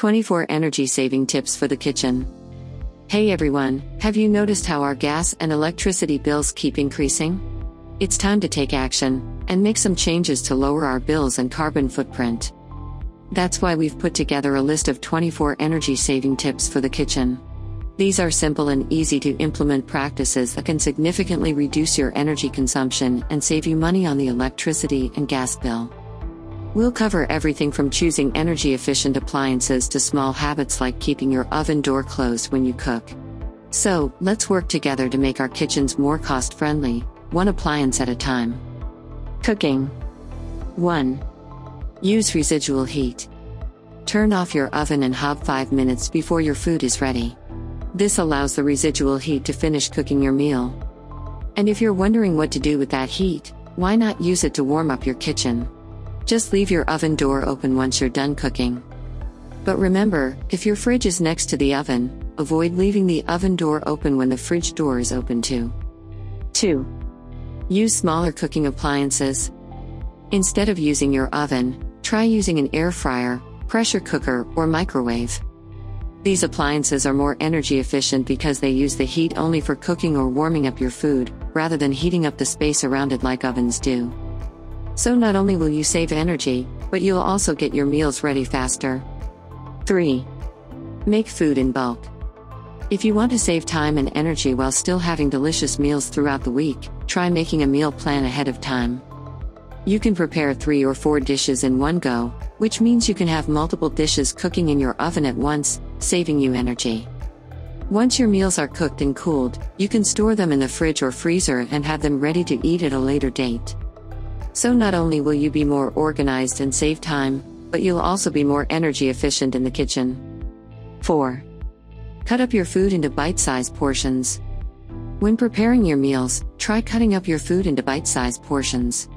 24 Energy-saving tips for the kitchen. Hey everyone, have you noticed how our gas and electricity bills keep increasing? It's time to take action and make some changes to lower our bills and carbon footprint. That's why we've put together a list of 24 energy-saving tips for the kitchen. These are simple and easy to implement practices that can significantly reduce your energy consumption and save you money on the electricity and gas bill. We'll cover everything from choosing energy-efficient appliances to small habits like keeping your oven door closed when you cook. So, let's work together to make our kitchens more cost-friendly, one appliance at a time. Cooking. 1. Use residual heat. Turn off your oven and hob 5 minutes before your food is ready. This allows the residual heat to finish cooking your meal. And if you're wondering what to do with that heat, why not use it to warm up your kitchen? Just leave your oven door open once you're done cooking. But remember, if your fridge is next to the oven, avoid leaving the oven door open when the fridge door is open too. 2. Use smaller cooking appliances. Instead of using your oven, try using an air fryer, pressure cooker, or microwave. These appliances are more energy efficient because they use the heat only for cooking or warming up your food, rather than heating up the space around it like ovens do. So not only will you save energy, but you'll also get your meals ready faster. 3. Make food in bulk. If you want to save time and energy while still having delicious meals throughout the week, try making a meal plan ahead of time. You can prepare 3 or 4 dishes in one go, which means you can have multiple dishes cooking in your oven at once, saving you energy. Once your meals are cooked and cooled, you can store them in the fridge or freezer and have them ready to eat at a later date. So not only will you be more organized and save time, but you'll also be more energy efficient in the kitchen. 4. Cut up your food into bite-sized portions. When preparing your meals, try cutting up your food into bite-sized portions.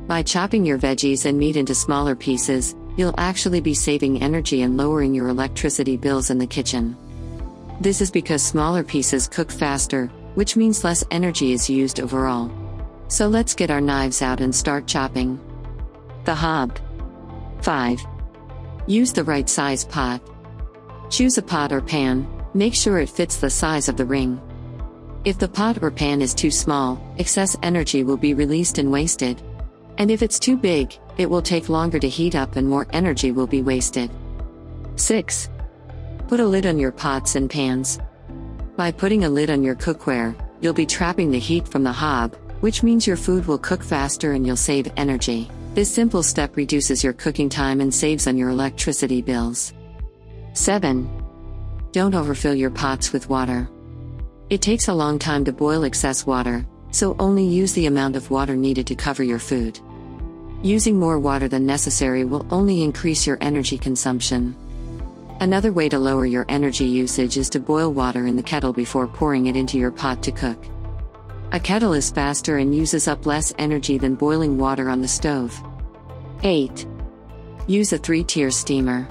By chopping your veggies and meat into smaller pieces, you'll actually be saving energy and lowering your electricity bills in the kitchen. This is because smaller pieces cook faster, which means less energy is used overall. So let's get our knives out and start chopping. The hob. 5. Use the right size pot. Choose a pot or pan, make sure it fits the size of the ring. If the pot or pan is too small, excess energy will be released and wasted. And if it's too big, it will take longer to heat up and more energy will be wasted. 6. Put a lid on your pots and pans. By putting a lid on your cookware, you'll be trapping the heat from the hob, which means your food will cook faster and you'll save energy. This simple step reduces your cooking time and saves on your electricity bills. 7. Don't overfill your pots with water. It takes a long time to boil excess water, so only use the amount of water needed to cover your food. Using more water than necessary will only increase your energy consumption. Another way to lower your energy usage is to boil water in the kettle before pouring it into your pot to cook. A kettle is faster and uses up less energy than boiling water on the stove. 8. Use a 3-tier steamer.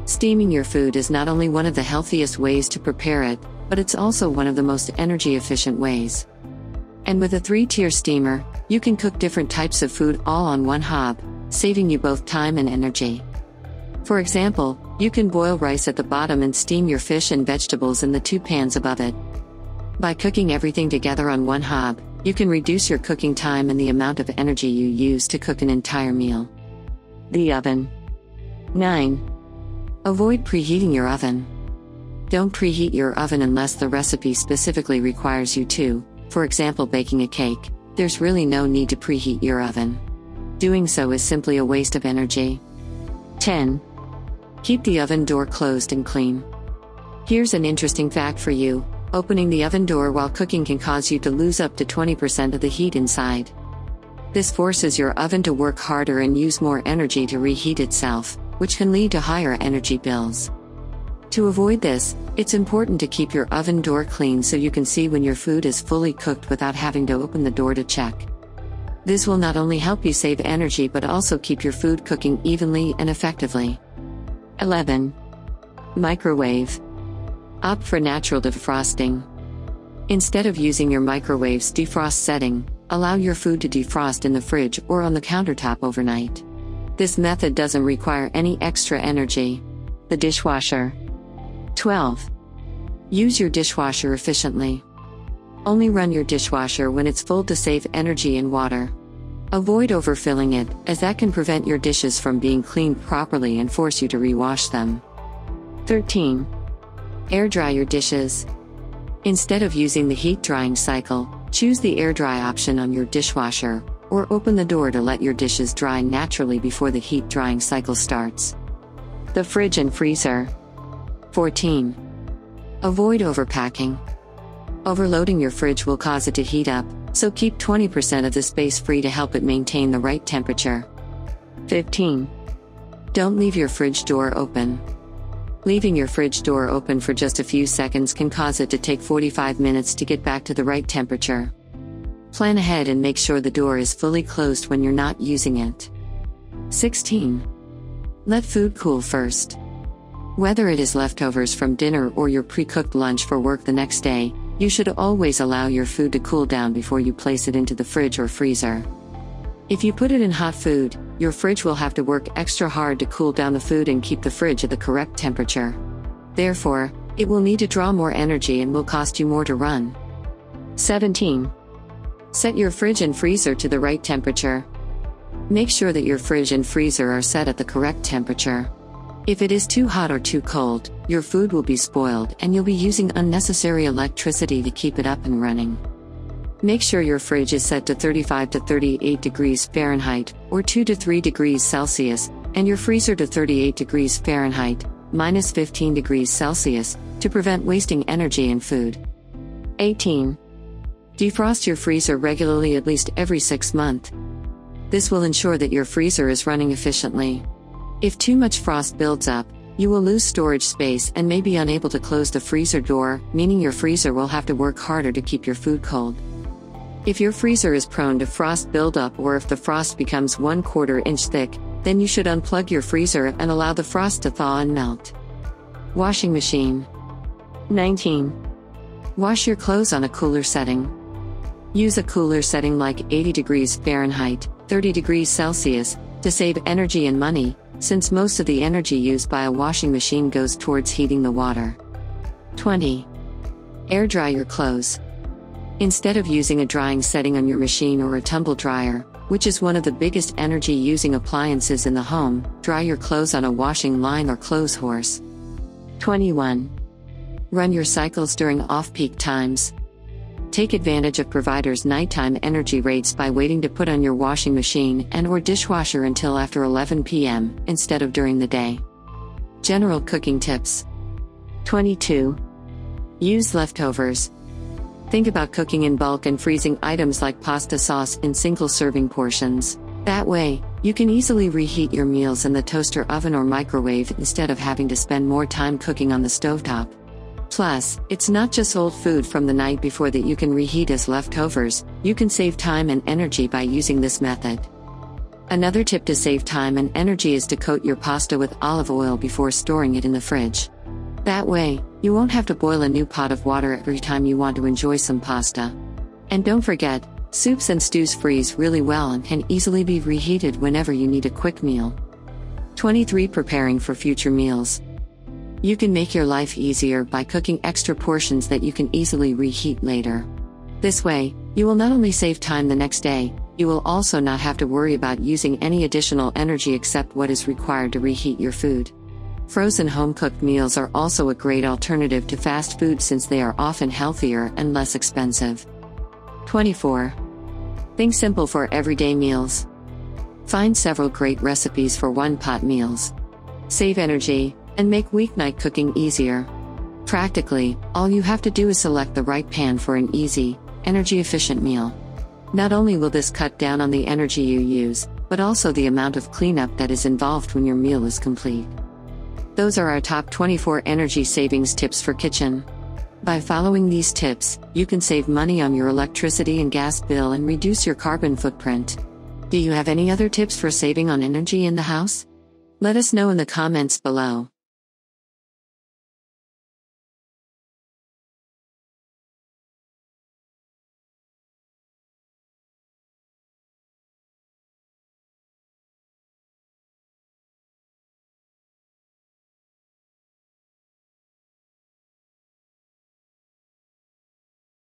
Steaming your food is not only one of the healthiest ways to prepare it, but it's also one of the most energy-efficient ways. And with a 3-tier steamer, you can cook different types of food all on one hob, saving you both time and energy. For example, you can boil rice at the bottom and steam your fish and vegetables in the 2 pans above it. By cooking everything together on one hob, you can reduce your cooking time and the amount of energy you use to cook an entire meal. The oven. 9. Avoid preheating your oven. Don't preheat your oven unless the recipe specifically requires you to. For example, baking a cake, there's really no need to preheat your oven. Doing so is simply a waste of energy. 10. Keep the oven door closed and clean. Here's an interesting fact for you. Opening the oven door while cooking can cause you to lose up to 20% of the heat inside. This forces your oven to work harder and use more energy to reheat itself, which can lead to higher energy bills. To avoid this, it's important to keep your oven door clean so you can see when your food is fully cooked without having to open the door to check. This will not only help you save energy but also keep your food cooking evenly and effectively. 11. Microwave. Opt for natural defrosting. Instead of using your microwave's defrost setting, allow your food to defrost in the fridge or on the countertop overnight. This method doesn't require any extra energy. The dishwasher. 12. Use your dishwasher efficiently. Only run your dishwasher when it's full to save energy and water. Avoid overfilling it, as that can prevent your dishes from being cleaned properly and force you to rewash them. 13. Air dry your dishes. Instead of using the heat drying cycle, choose the air dry option on your dishwasher, or open the door to let your dishes dry naturally before the heat drying cycle starts. The fridge and freezer. 14. Avoid overpacking. Overloading your fridge will cause it to heat up, so keep 20% of the space free to help it maintain the right temperature. 15. Don't leave your fridge door open. Leaving your fridge door open for just a few seconds can cause it to take 45 minutes to get back to the right temperature. Plan ahead and make sure the door is fully closed when you're not using it. 16. Let food cool first. Whether it is leftovers from dinner or your pre-cooked lunch for work the next day, you should always allow your food to cool down before you place it into the fridge or freezer. If you put it in hot food, your fridge will have to work extra hard to cool down the food and keep the fridge at the correct temperature. Therefore, it will need to draw more energy and will cost you more to run. 17. Set your fridge and freezer to the right temperature. Make sure that your fridge and freezer are set at the correct temperature. If it is too hot or too cold, your food will be spoiled and you'll be using unnecessary electricity to keep it up and running. Make sure your fridge is set to 35 to 38 degrees Fahrenheit, or 2 to 3 degrees Celsius, and your freezer to 38 degrees Fahrenheit, minus 15 degrees Celsius, to prevent wasting energy and food. 18. Defrost your freezer regularly at least every 6 months. This will ensure that your freezer is running efficiently. If too much frost builds up, you will lose storage space and may be unable to close the freezer door, meaning your freezer will have to work harder to keep your food cold. If your freezer is prone to frost buildup or if the frost becomes 1/4 inch thick, then you should unplug your freezer and allow the frost to thaw and melt. Washing machine. 19. Wash your clothes on a cooler setting. Use a cooler setting like 80 degrees Fahrenheit, 30 degrees Celsius, to save energy and money, since most of the energy used by a washing machine goes towards heating the water. 20. Air dry your clothes. Instead of using a drying setting on your machine or a tumble dryer, which is one of the biggest energy-using appliances in the home, dry your clothes on a washing line or clothes horse. 21. Run your cycles during off-peak times. Take advantage of providers' nighttime energy rates by waiting to put on your washing machine and/or dishwasher until after 11 p.m., instead of during the day. General cooking tips. 22. Use leftovers. Think about cooking in bulk and freezing items like pasta sauce in single-serving portions. That way, you can easily reheat your meals in the toaster oven or microwave instead of having to spend more time cooking on the stovetop. Plus, it's not just old food from the night before that you can reheat as leftovers. You can save time and energy by using this method. Another tip to save time and energy is to coat your pasta with olive oil before storing it in the fridge. That way, you won't have to boil a new pot of water every time you want to enjoy some pasta. And don't forget, soups and stews freeze really well and can easily be reheated whenever you need a quick meal. 23. Preparing for future meals. You can make your life easier by cooking extra portions that you can easily reheat later. This way, you will not only save time the next day, you will also not have to worry about using any additional energy except what is required to reheat your food. Frozen home-cooked meals are also a great alternative to fast food since they are often healthier and less expensive. 24. Think simple for everyday meals. Find several great recipes for one-pot meals. Save energy, and make weeknight cooking easier. Practically, all you have to do is select the right pan for an easy, energy-efficient meal. Not only will this cut down on the energy you use, but also the amount of cleanup that is involved when your meal is complete. Those are our top 24 energy savings tips for kitchen. By following these tips, you can save money on your electricity and gas bill and reduce your carbon footprint. Do you have any other tips for saving on energy in the house? Let us know in the comments below.